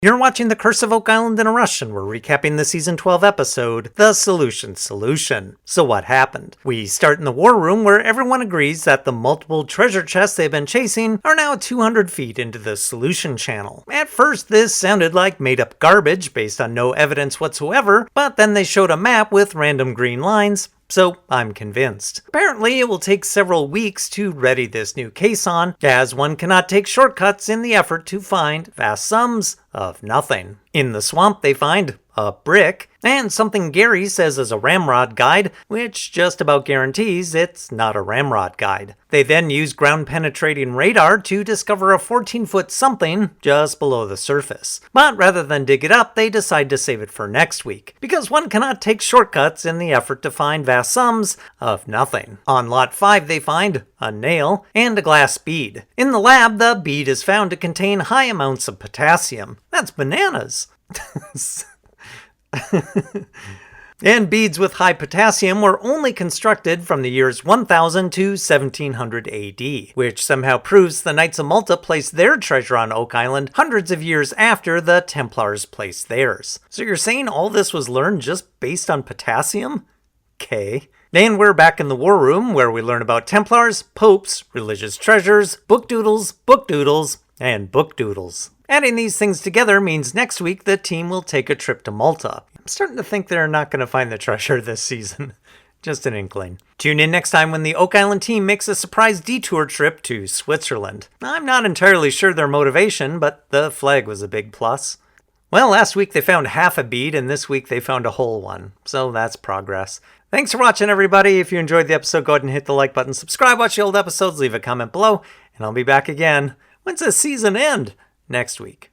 You're watching The Curse of Oak Island in a Rush, and we're recapping the Season 12 episode, The Solution. So what happened? We start in the war room where everyone agrees that the multiple treasure chests they've been chasing are now 200 feet into the Solution Channel. At first, this sounded like made-up garbage based on no evidence whatsoever, but then they showed a map with random green lines, so I'm convinced. Apparently, it will take several weeks to ready this new caisson, as one cannot take shortcuts in the effort to find vast sums of nothing. In the swamp, they find a brick, and something Gary says is a ramrod guide, which just about guarantees it's not a ramrod guide. They then use ground-penetrating radar to discover a 14-foot something just below the surface. But rather than dig it up, they decide to save it for next week, because one cannot take shortcuts in the effort to find vast sums of nothing. On Lot 5, they find a nail and a glass bead. In the lab, the bead is found to contain high amounts of potassium. That's bananas. And beads with high potassium were only constructed from the years 1000 to 1700 AD, which somehow proves the Knights of Malta placed their treasure on Oak Island hundreds of years after the Templars placed theirs. So you're saying all this was learned just based on potassium? Okay. Then we're back in the war room where we learn about Templars, popes, religious treasures, book doodles, and book doodles. Adding these things together means next week the team will take a trip to Malta. I'm starting to think they're not going to find the treasure this season. Just an inkling. Tune in next time when the Oak Island team makes a surprise detour trip to Switzerland. I'm not entirely sure their motivation, but the flag was a big plus. Well, last week they found half a bead, and this week they found a whole one. So that's progress. Thanks for watching, everybody. If you enjoyed the episode, go ahead and hit the like button, subscribe, watch the old episodes, leave a comment below, and I'll be back again. When's the season end? Next week.